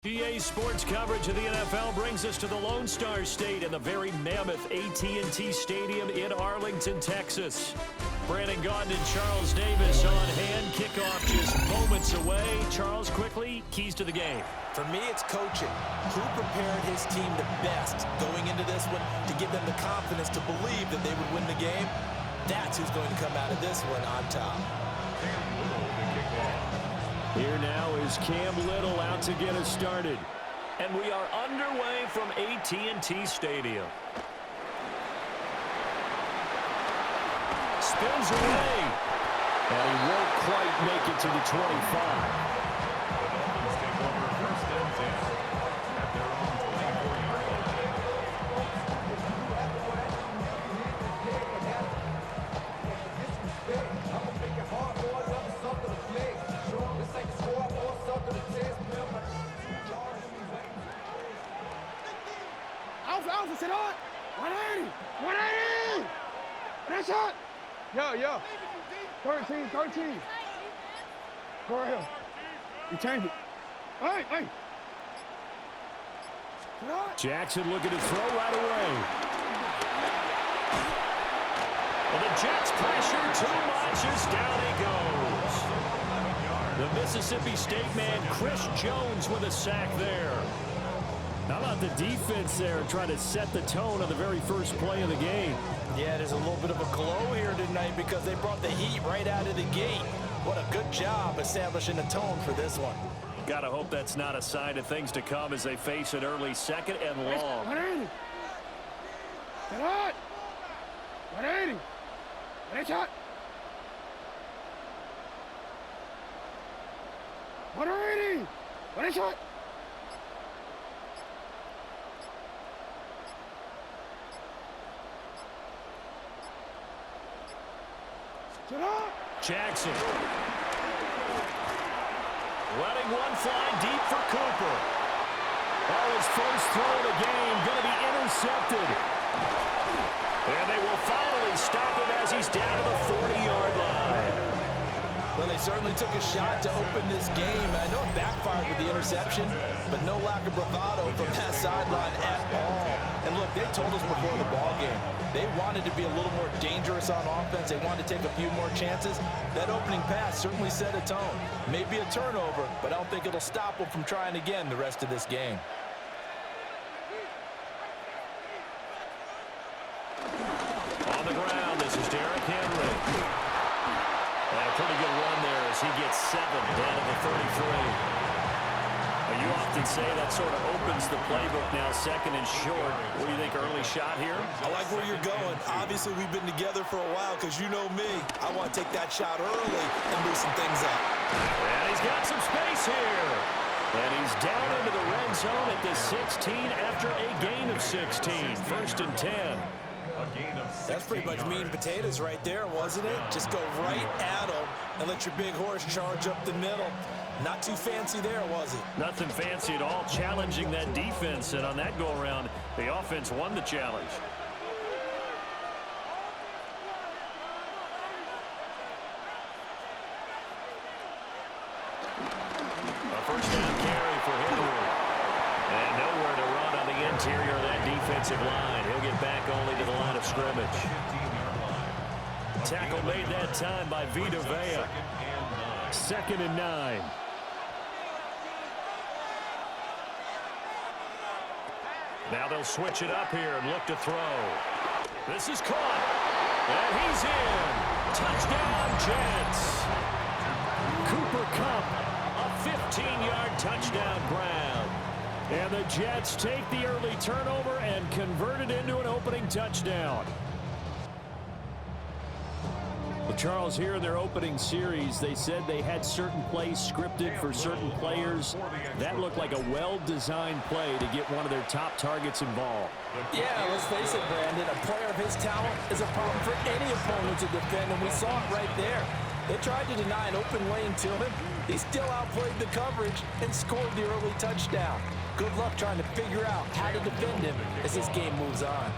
PA Sports coverage of the NFL brings us to the Lone Star State and the very mammoth AT&T Stadium in Arlington, Texas. Brandon Gaudin and Charles Davis on hand. Kickoff just moments away. Charles, quickly, keys to the game. For me, it's coaching. Who prepared his team the best going into this one to give them the confidence to believe that they would win the game? That's who's going to come out of this one on top. Here now is Cam Little out to get us started. And we are underway from AT&T Stadium. Spins away. And he won't quite make it to the 25. Alpha, sit on! 180! 180! Nice shot! Yo. 13. Go right here. You change it. Hey! Jackson looking to throw right away. And the Jets pressure too much as down he goes. The Mississippi State man, Chris Jones, with a sack there. How about the defense there trying to set the tone on the very first play of the game? Yeah, there's a little bit of a glow here tonight because they brought the heat right out of the gate. What a good job establishing a tone for this one. Gotta hope that's not a sign of things to come as they face an early second and long. 180! Sit on! 180! Nice shot! 180! Nice shot! Jackson. Letting one fly deep for Cooper. Oh, his first throw of the game going to be intercepted. And they will finally stop him as he's down to the 40-yard line. Well, they certainly took a shot to open this game. I know it backfired with the interception, but no lack of bravado from that sideline at all. And look, they told us before the ball game, they wanted to be a little more dangerous on offense. They wanted to take a few more chances. That opening pass certainly set a tone. Maybe a turnover, but I don't think it'll stop them from trying again the rest of this game. On the ground, this is Derrick Henry. And a pretty good run there as he gets 7 down to the 33. You often say that sort of opens the playbook now, second and short. What do you think, early shot here? I like where you're going. Obviously, we've been together for a while because you know me. I want to take that shot early and loosen things up. And he's got some space here. And he's down into the red zone at the 16 after a gain of 16. First and 10. That's pretty much meat and potatoes right there, wasn't it? Just go right at them and let your big horse charge up the middle. Not too fancy there, was it? Nothing fancy at all, challenging that defense. And on that go-around, the offense won the challenge. A first down carry for Henry. And nowhere to run on the interior of that defensive line. He'll get back only to the line of scrimmage. Tackle made that time by Vita Vea. 2nd and 9. Now they'll switch it up here and look to throw. This is caught. And he's in. Touchdown, Jets. Cooper Kupp, a 15-yard touchdown grab. And the Jets take the early turnover and convert it into an opening touchdown. Well, Charles, here in their opening series, they said they had certain plays scripted for certain players. That looked like a well-designed play to get one of their top targets involved. Yeah, let's face it, Brandon. A player of his talent is a problem for any opponent to defend, and we saw it right there. They tried to deny an open lane to him. He still outplayed the coverage and scored the early touchdown. Good luck trying to figure out how to defend him as this game moves on.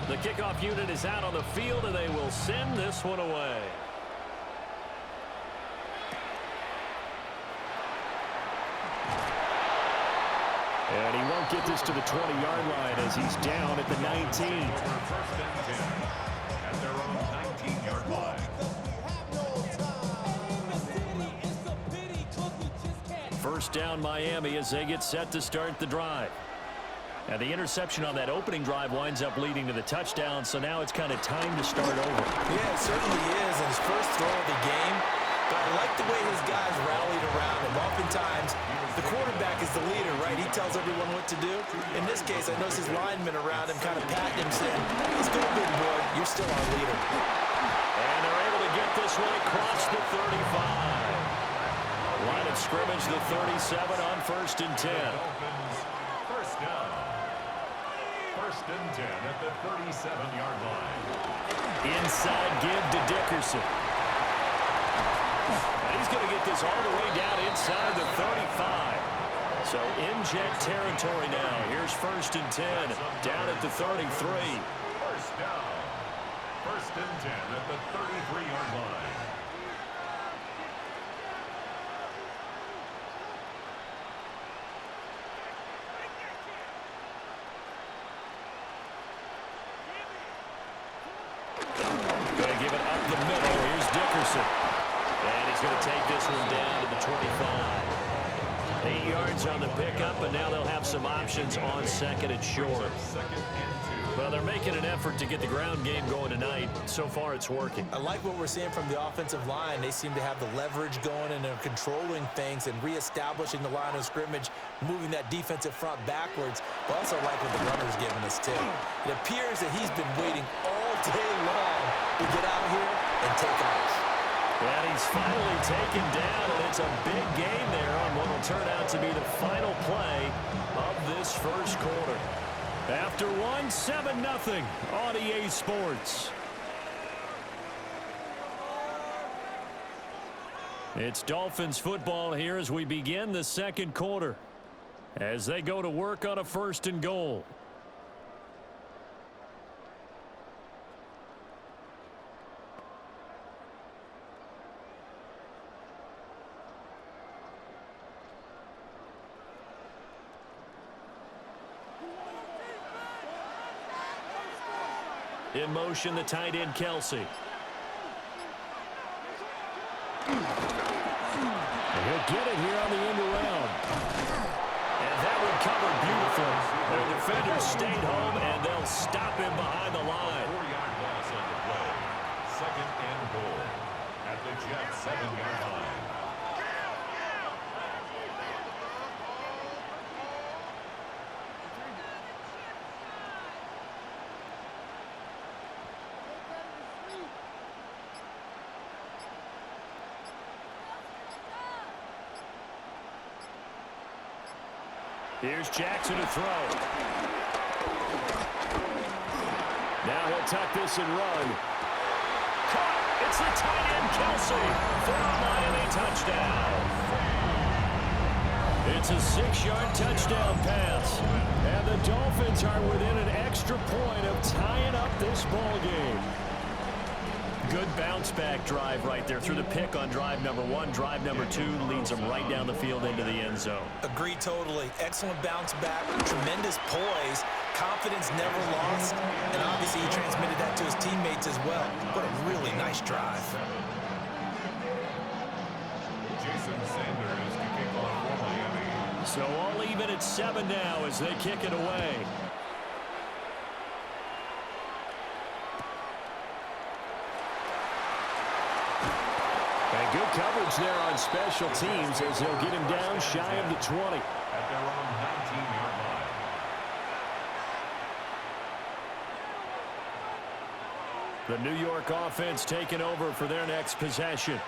The kickoff unit is out on the field, and they will send this one away. And he won't get this to the 20-yard line as he's down at the 19. First and 10 at their own 19-yard line. First down Miami as they get set to start the drive. And the interception on that opening drive winds up leading to the touchdown, so now it's kind of time to start over. Yeah, it certainly is, and his first throw of the game. But I like the way his guys rallied around him. Oftentimes, the quarterback is the leader, right? He tells everyone what to do. In this case, I notice his linemen around him kind of patting him, saying, "Let's go, big boy. You're still our leader." And they're able to get this one across the 35. Line of scrimmage, the 37 on 1st and 10. Dolphins, first down. First and 10 at the 37-yard line. Inside give to Dickerson. And he's going to get this all the way down inside the 35. So in jet territory now. Here's 1st and 10 down at the 33. First down. First and 10 at the 33-yard line. Going to give it up the middle. Here's Dickerson. And he's going to take this one down to the 25. 8 yards on the pickup, and now they'll have some options on 2nd and short. Second and 2. Well, they're making an effort to get the ground game going tonight. So far, it's working. I like what we're seeing from the offensive line. They seem to have the leverage going, and they're controlling things and reestablishing the line of scrimmage, moving that defensive front backwards. But also like what the runner's giving us, too. It appears that he's been waiting all day long to get out here and take off. And he's finally taken down, and it's a big game there on what will turn out to be the final play of this first quarter. After one, 7-0 on EA Sports. It's Dolphins football here as we begin the second quarter, as they go to work on a 1st and goal. In motion, the tight end, Kelsey. And he'll get it here on the end around. And that one covered beautifully. Their defenders stayed home, and they'll stop him behind the line. 4-yard loss on the play. Second and goal at the Jets 7-yard line. Here's Jackson to throw. Now he'll tuck this and run. Caught! It's the tight end, Kelsey, for a Miami touchdown. It's a 6-yard touchdown pass. And the Dolphins are within an extra point of tying up this ball game. Good bounce-back drive right there through the pick on drive number 1. Drive number 2 leads them right down the field into the end zone. Agree totally. Excellent bounce back, tremendous poise, confidence never lost, and obviously he transmitted that to his teammates as well. What a really nice drive. Jason Sanders to kick off for Miami. So all even at 7 now as they kick it away. And good coverage there on special teams as they'll get him down shy of the 20. At their own 19-yard line. The New York offense taking over for their next possession.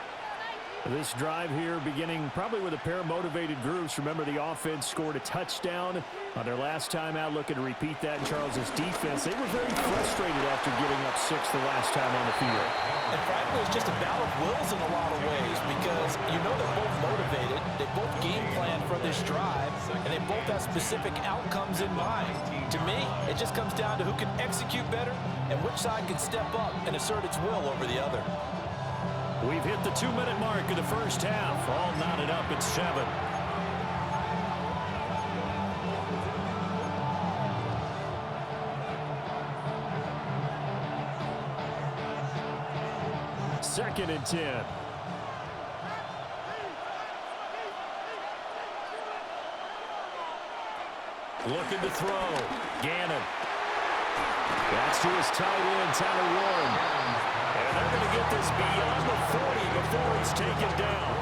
This drive here beginning probably with a pair of motivated groups. Remember, the offense scored a touchdown on their last time out, looking to repeat that in Charles's defense. They were very frustrated after giving up 6 the last time on the field. And frankly, it's just a battle of wills in a lot of ways because you know they're both motivated, they both game plan for this drive, and they both have specific outcomes in mind. To me, it just comes down to who can execute better and which side can step up and assert its will over the other. We've hit the 2-minute mark of the first half. All knotted up at 7. 2nd and 10. Looking to throw. Gannon. That's to his tight end, Tyler Warren. And they're going to get this beyond the 40 before it's taken down.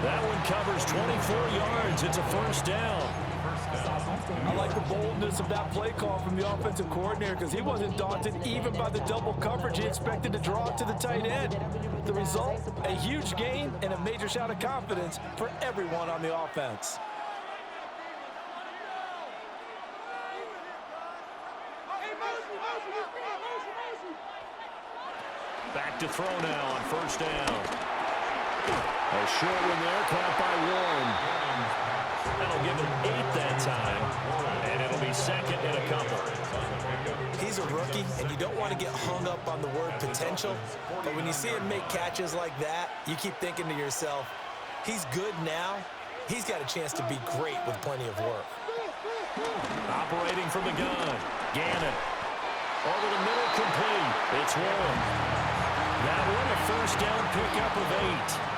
That one covers 24 yards. It's a first down. I like the boldness of that play call from the offensive coordinator because he wasn't daunted even by the double coverage he expected to draw to the tight end. The result, a huge gain and a major shot of confidence for everyone on the offense. Back to throw now on first down. A short one there, caught by Warren. That'll give him 8 that time, and it'll be 2nd and a couple. He's a rookie, and you don't want to get hung up on the word potential, but when you see him make catches like that, you keep thinking to yourself, he's good now. He's got a chance to be great with plenty of work. Operating from the gun, Gannon. Over the middle, complete. It's Warren. That one a first down pickup of 8.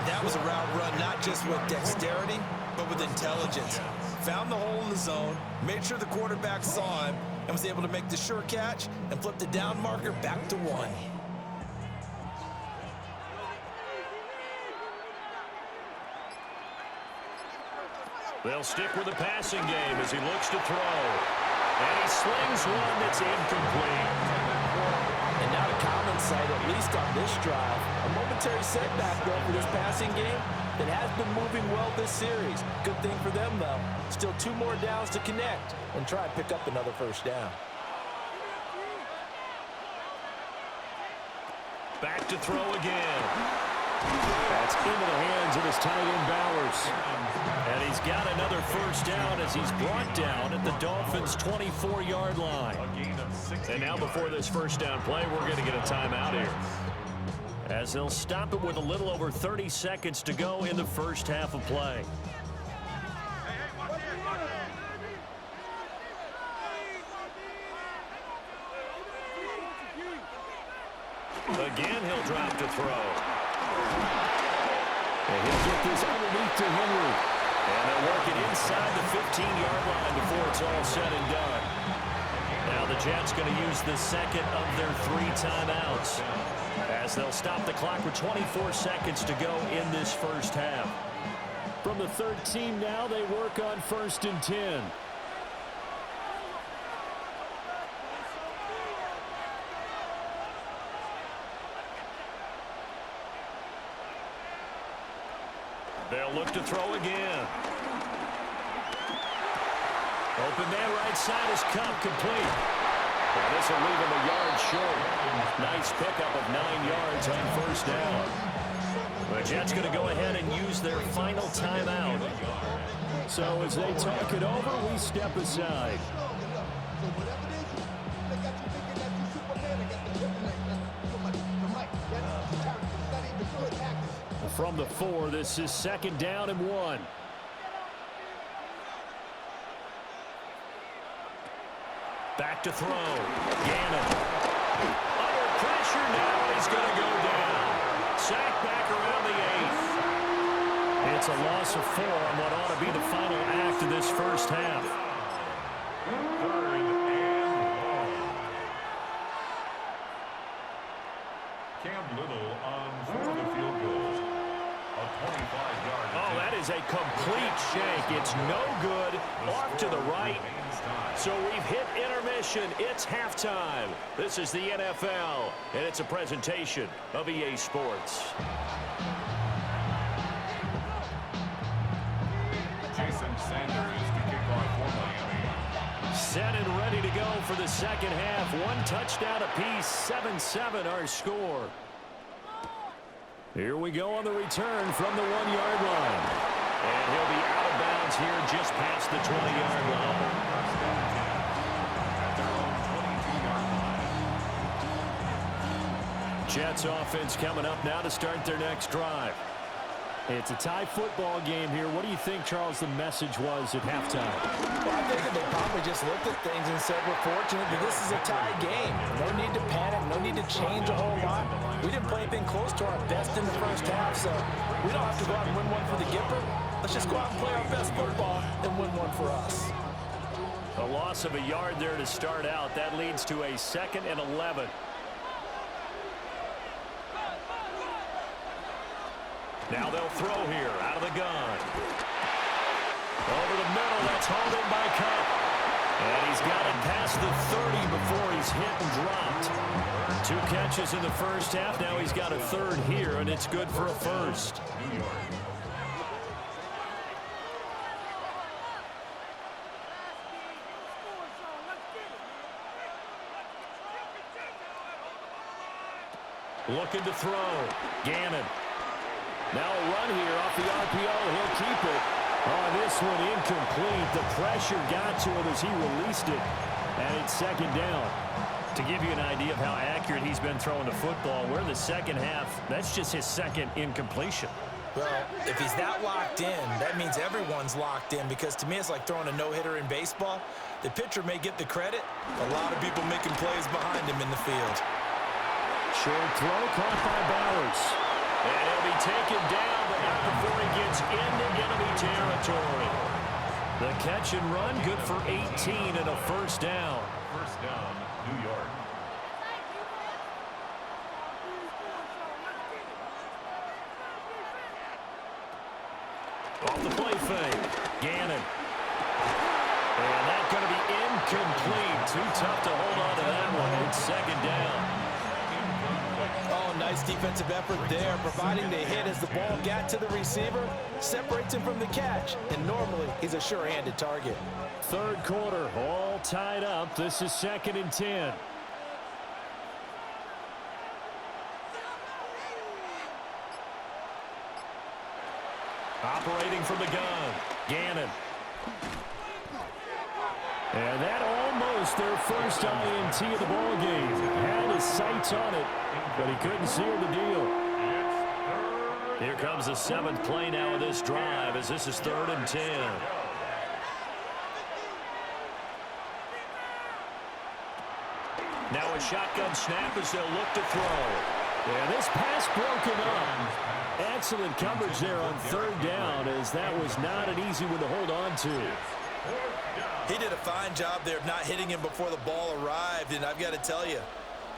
That was a route run not just with dexterity, but with intelligence. Found the hole in the zone, made sure the quarterback saw him, and was able to make the sure catch and flip the down marker back to 1. They'll stick with the passing game as he looks to throw. And he slings one that's incomplete. And not a common sight, at least on this drive. A momentary setback, though, for this passing game that has been moving well this series. Good thing for them, though. Still 2 more downs to connect and try and pick up another first down. Back to throw again. That's into the hands of his tight end, Bowers. And he's got another first down as he's brought down at the Dolphins' 24-yard line. And now before this first down play, we're going to get a timeout here, as they'll stop it with a little over 30 seconds to go in the first half of play. Again, he'll drop to throw. And he'll get this underneath to Henry. And they'll work it inside the 15-yard line before it's all said and done. Now the Jets going to use the second of their 3 timeouts, as they'll stop the clock with 24 seconds to go in this first half. From the 13 now, they work on 1st and 10. They'll look to throw again. Open there, right side is Cup, complete. And this will leave him a yard short. Nice pickup of 9 yards on first down. The Jets going to go ahead and use their final timeout. So as they talk it over, we step aside. From the 4, this is 2nd down and 1. Back to throw. Gannon. Under pressure now. He's going to go down. Sack back around the 8th. It's a loss of 4 on what ought to be the final act of this first half. 3rd and long. Cam Little on for the field goal. A 25-yard. Oh, that is a complete shank. It's no good. Off to the right. So we've hit intermission. It's halftime. This is the NFL, and it's a presentation of EA Sports. Jason Sanders to kick off for Miami. Set and ready to go for the second half. 1 touchdown apiece, 7-7 our score. Here we go on the return from the 1-yard line. And he'll be out of bounds here just past the 20-yard line. Jets offense coming up now to start their next drive. It's a tie football game here. What do you think, Charles, the message was at halftime? Well, I think that they probably just looked at things and said, we're fortunate that this is a tie game. No need to panic, no need to change a whole lot. We didn't play anything close to our best in the first half, so we don't have to go out and win one for the Gipper. Let's just go out and play our best football and win one for us. A loss of a yard there to start out. That leads to a 2nd and 11. Now they'll throw here out of the gun. Over the middle, that's hauled in by Cup. And he's got it past the 30 before he's hit and dropped. 2 catches in the first half. Now he's got a 3rd here, and it's good for a 1st. Looking to throw. Gannon. Now a run here off the RPO. He'll keep it. Oh, this one incomplete. The pressure got to him as he released it. And it's 2nd down. To give you an idea of how accurate he's been throwing the football, we're in the second half. That's just his 2nd incompletion. Well, if he's that locked in, that means everyone's locked in, because to me it's like throwing a no-hitter in baseball. The pitcher may get the credit. A lot of people making plays behind him in the field. Short throw caught by Bowers. And he'll be taken down, but not before he gets into enemy territory. The catch and run, good for 18 and a 1st down. 1st down, New York. Off the play fake. Gannon. And that's going to be incomplete. Too tough to hold on to that one. It's 2nd down. Oh, nice defensive effort there, providing the hit as the ball got to the receiver, separates him from the catch, and normally he's a sure-handed target. 3rd quarter, all tied up. This is 2nd and 10. Operating from the gun, Gannon. And that almost their first INT of the ball game. Had his sights on it, but he couldn't seal the deal. Here comes the 7th play now of this drive, as this is 3rd and 10. Now a shotgun snap as they'll look to throw. Yeah, this pass broken up. Excellent coverage there on 3rd down, as that was not an easy one to hold on to. He did a fine job there of not hitting him before the ball arrived, and I've got to tell you,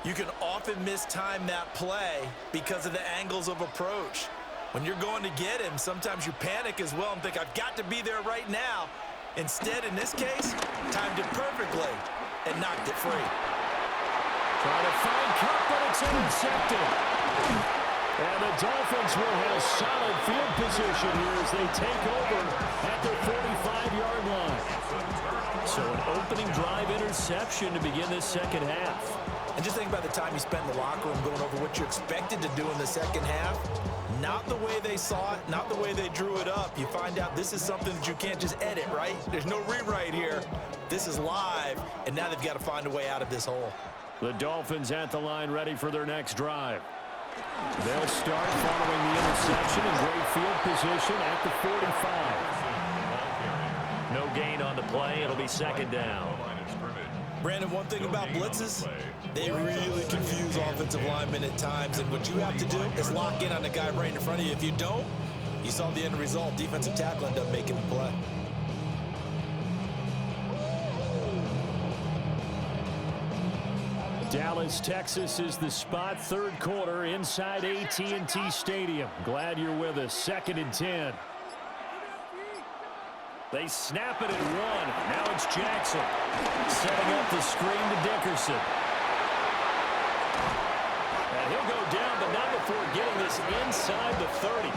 you can often mistime that play because of the angles of approach. When you're going to get him, sometimes you panic as well and think, I've got to be there right now. Instead, in this case, timed it perfectly and knocked it free. Trying to find Cup, but it's intercepted. And the Dolphins will have solid field position here as they take over at their 45-yard line. So an opening drive interception to begin this 2nd half. And just think about the time you spent in the locker room going over what you expected to do in the 2nd half. Not the way they saw it, not the way they drew it up. You find out this is something that you can't just edit, right? There's no rewrite here. This is live, and now they've got to find a way out of this hole. The Dolphins at the line ready for their next drive. They'll start following the interception in great field position at the 45. No gain on the play. It'll be 2nd down. Brandon, one thing about blitzes, they really confuse offensive linemen at times, and what you have to do is lock in on the guy right in front of you. If you don't, you saw the end result. Defensive tackle ended up making the play. Dallas, Texas is the spot. 3rd quarter inside AT&T Stadium. Glad you're with us. 2nd and 10. They snap it at 1. Now it's Jackson setting up the screen to Dickerson. And he'll go down, but not before getting this inside the 30.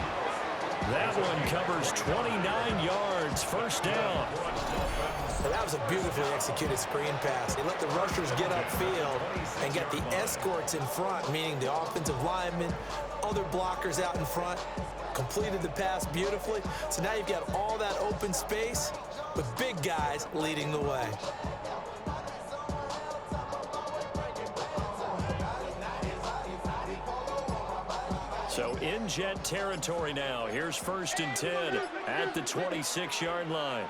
That one covers 29 yards. 1st down. Well, that was a beautifully executed screen pass. They let the rushers get upfield and get the escorts in front, meaning the offensive linemen, other blockers out in front, completed the pass beautifully. So now you've got all that open space with big guys leading the way. So in Jet territory now. Here's 1st and 10 at the 26-yard line.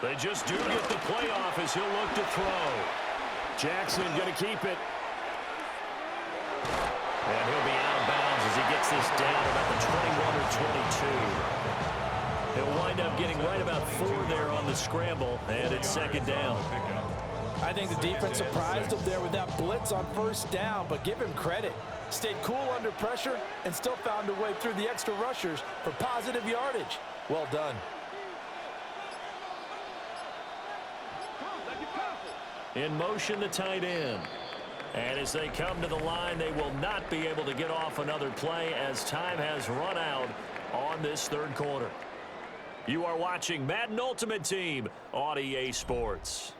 They just do get the play off as he'll look to throw. Jackson going to keep it. And he'll be out of bounds as he gets this down about the 21 or 22. He'll wind up getting right about 4 there on the scramble, and it's second down. I think the defense surprised him there with that blitz on first down, but give him credit. Stayed cool under pressure and still found a way through the extra rushers for positive yardage. Well done. In motion, the tight end. And as they come to the line, they will not be able to get off another play as time has run out on this third quarter. You are watching Madden Ultimate Team on EA Sports.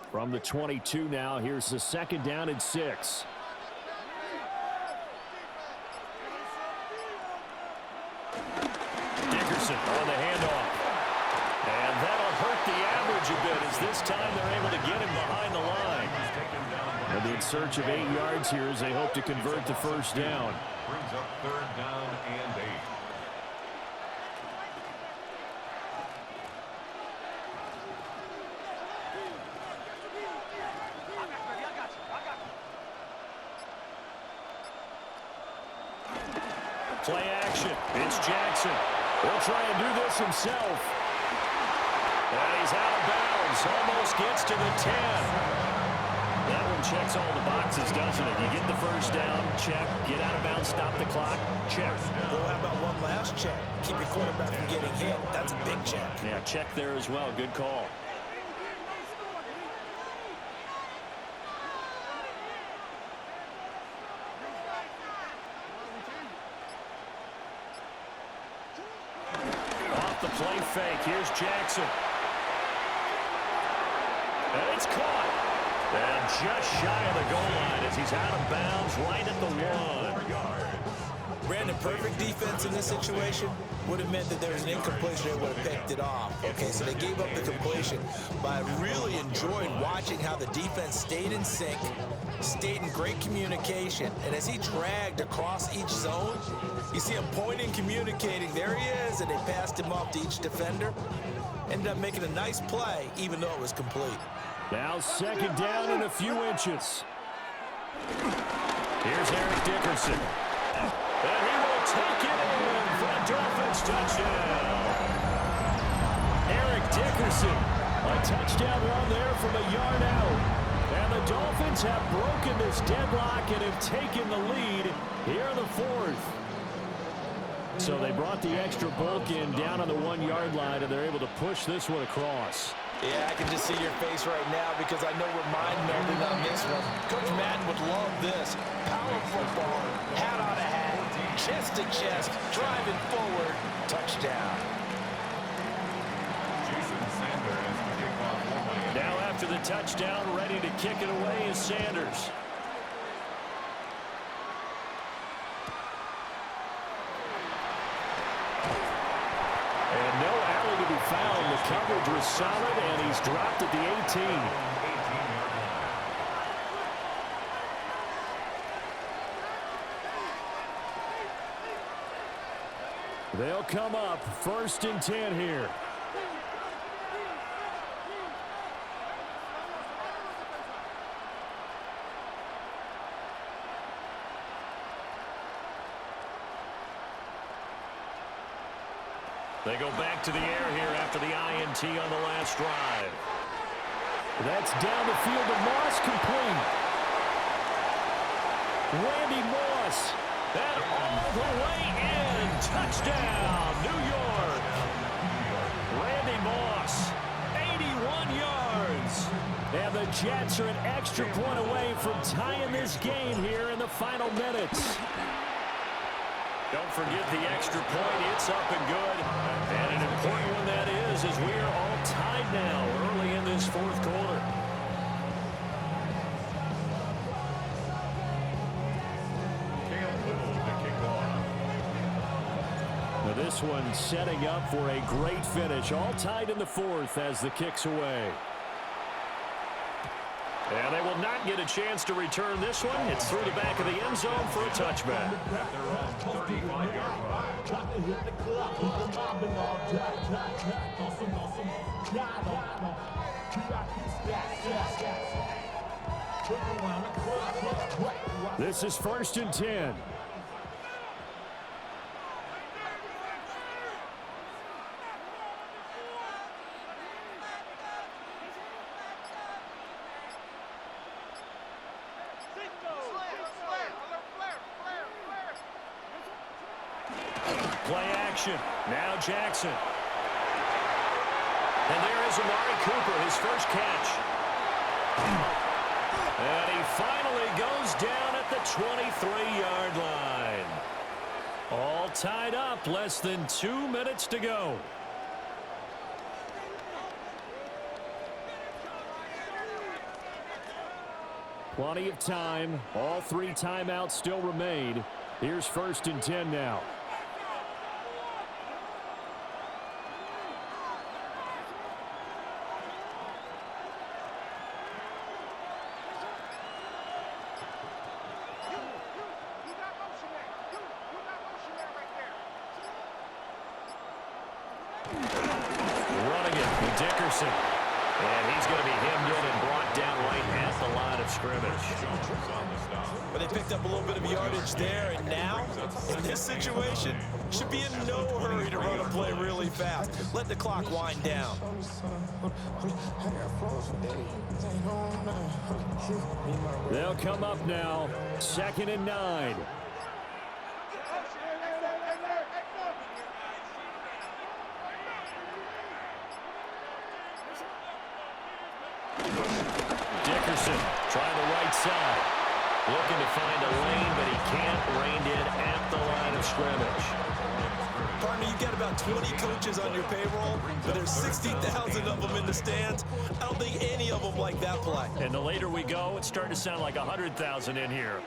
From the 22 now, here's the second down and 6. Dickerson on the handoff. And that'll hurt the average a bit as this time they're able to get him behind the line. They'll be in search of 8 yards here as they hope to convert the first down. Brings up third down and 8. Play action. It's Jackson. He'll try and do this himself. And he's out of bounds. Almost gets to the 10. That one checks all the boxes, doesn't it? You get the first down, check. Get out of bounds, stop the clock, check. Well, how about one last check? Keep your quarterback from getting hit. That's a big check. Yeah, check there as well. Good call. The play fake. Here's Jackson. And it's caught. And just shy of the goal line as he's out of bounds right at the 1. Brandon, perfect defense in this situation would have meant that there was an incompletion that would have picked it off. Okay, so they gave up the completion, but I really enjoyed watching how the defense stayed in sync, stayed in great communication, and as he dragged across each zone, you see him pointing, communicating, there he is, and they passed him off to each defender. Ended up making a nice play, even though it was complete. Now second down and a few inches. Here's Eric Dickerson. And he will take it in for a Dolphins touchdown. Eric Dickerson, a touchdown run there from a yard out. And the Dolphins have broken this deadlock and have taken the lead here in the 4th. So they brought the extra bulk in down on the 1-yard line, and they're able to push this one across. Yeah, I can just see your face right now because I know we're mind-melding on this one. Coach Madden would love this. Power football, hat on a hat, chest to chest, driving forward, touchdown. Jason Sanders to kick off. Now after the touchdown, ready to kick it away is Sanders. And no alley to be found. The coverage was solid, and he's dropped at the 18. They'll come up 1st and 10 here. They go back to the air here after the INT on the last drive. That's down the field to Moss, complete. Randy Moss. That all the way in. Touchdown, New York. Randy Moss, 81 yards. And the Jets are an extra point away from tying this game here in the final minutes. Don't forget the extra point. It's up and good. And an important one that is, as we are all tied now early in this 4th quarter. Now this one setting up for a great finish. All tied in the 4th as the kick's away. And they will not get a chance to return this one. It's through the back of the end zone for a touchback. At their own 35-yard line. This is 1st and 10. Play action. Now Jackson. And there is Amari Cooper, his first catch. And he finally goes down at the 23-yard line. All tied up, less than 2 minutes to go. Plenty of time. All 3 timeouts still remain. Here's 1st and 10 now. Running it with Dickerson. And he's going to be hemmed in and brought down right at the line of scrimmage. But they picked up a little bit of yardage there, and now, in this situation, should be in no hurry to run a play really fast. Let the clock wind down. They'll come up now, 2nd and 9. Dickerson trying the right side. Looking to find a lane, but he can't rein it at the line of scrimmage. Partner, you got about 20 coaches on your payroll, but there's 60,000 of them in the stands. I don't think any of them like that play. And the later we go, it's starting to sound like 100,000 in here.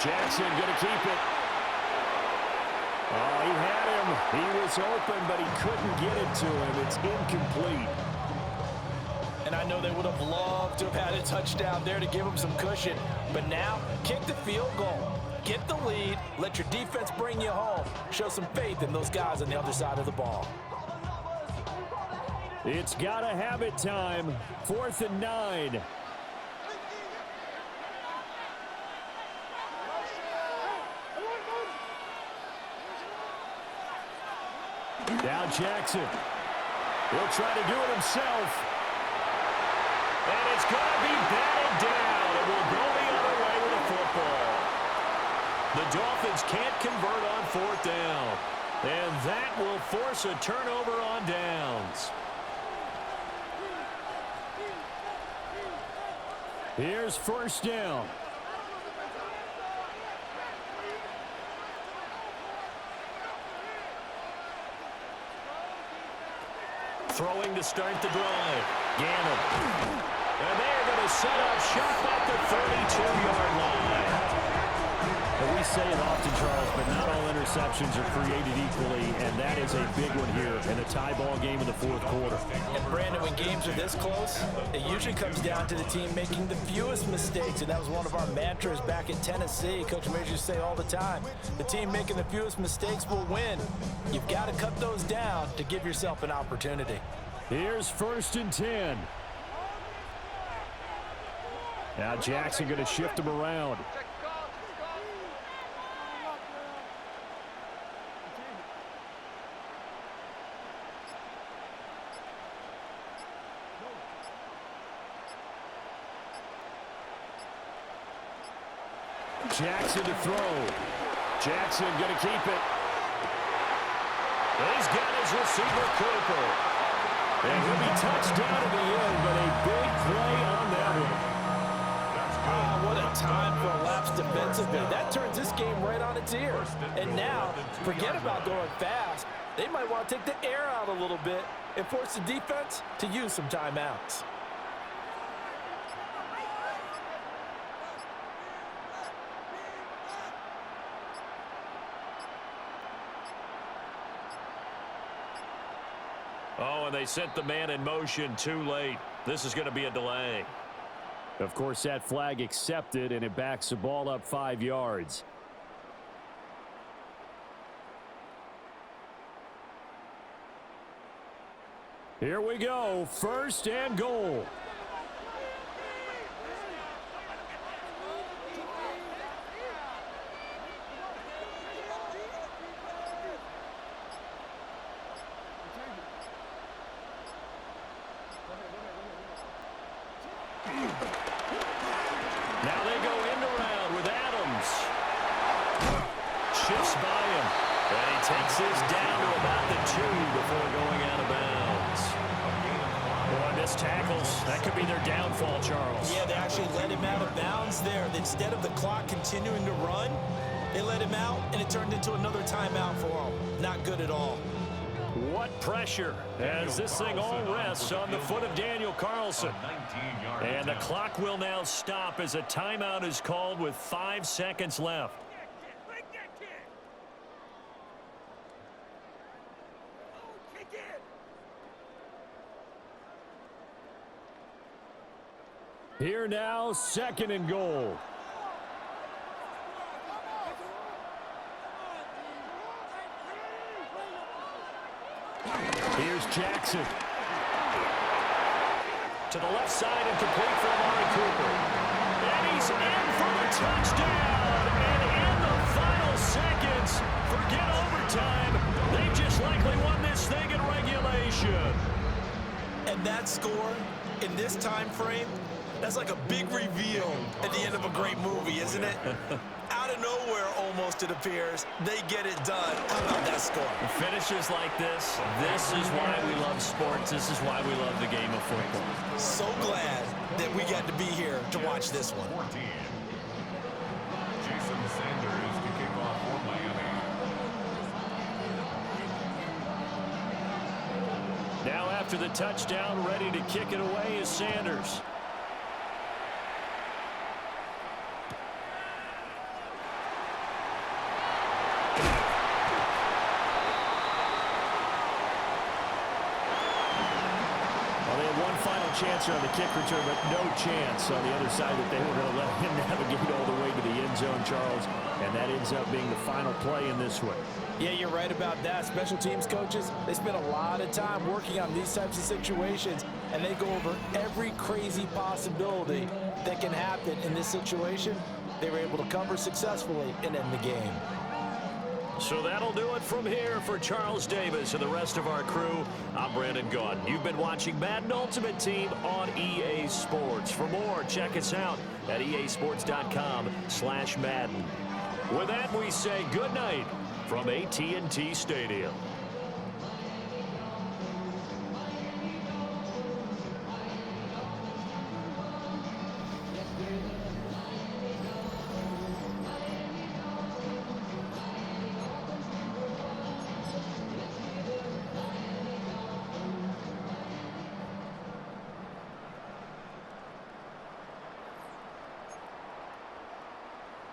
Jackson going to keep it. Oh, he had him. He was open, but he couldn't get it to him. It's incomplete. And I know they would have loved to have had a touchdown there to give them some cushion. But now, kick the field goal. Get the lead. Let your defense bring you home. Show some faith in those guys on the other side of the ball. It's got to have it time. 4th and 9. Now Jackson. He'll try to do it himself. And it's going to be batted down. It will go the other way with the football. The Dolphins can't convert on 4th down. And that will force a turnover on downs. Here's 1st down. Throwing to start the drive. Gannon. And they're going to set up shop at the 32-yard line. And we say it often, Charles, but not all interceptions are created equally, and that is a big one here in a tie ball game in the 4th quarter. And Brandon, when games are this close, it usually comes down to the team making the fewest mistakes, and that was one of our mantras back in Tennessee. Coach Major used to say all the time, the team making the fewest mistakes will win. You've got to cut those down to give yourself an opportunity. Here's 1st and 10. Now Jackson going to shift him around. Jackson to throw. Jackson going to keep it. He's got his receiver, Cooper. And he'll be touched down at the end, but a big play on that one. Oh, what a time for a lapse defensively. That turns this game right on its ear. And now, forget about going fast. They might want to take the air out a little bit and force the defense to use some timeouts. Oh, and they sent the man in motion too late. This is going to be a delay. Of course, that flag accepted, and it backs the ball up 5 yards. Here we go, 1st and goal. Now they go end around with Adams. Shifts by him. And he takes this down to about the 2 before going out of bounds. Boy, missed tackles. That could be their downfall, Charles. Yeah, they actually let him out of bounds there. Instead of the clock continuing to run, they let him out, and it turned into another timeout for him. Not good at all. What pressure as this thing all rests on the foot of Daniel Carlson. And the clock will now stop as a timeout is called with 5 seconds left. Here now, 2nd and goal. Here's Jackson. To the left side and complete for Amari Cooper. And he's in for the touchdown. And in the final seconds, forget overtime. They just likely won this thing in regulation. And that score in this time frame, that's like a big reveal at the end of a great movie, isn't it? Out of nowhere, almost, it appears, they get it done. How about that score? Finishes like this is why we love sports. This is why we love the game of football. So glad that we got to be here to watch this one. 14. Jason Sanders to kick off for Miami. Now after the touchdown, ready to kick it away is Sanders. Chance on the kick return, but no chance on the other side that they were going to let him navigate all the way to the end zone, Charles. And that ends up being the final play in this one. Yeah, you're right about that. Special teams coaches, they spend a lot of time working on these types of situations, and they go over every crazy possibility that can happen in this situation. They were able to cover successfully and end the game. So that'll do it from here for Charles Davis and the rest of our crew. I'm Brandon Gaudin. You've been watching Madden Ultimate Team on EA Sports. For more, check us out at easports.com/Madden. With that, we say good night from AT&T Stadium.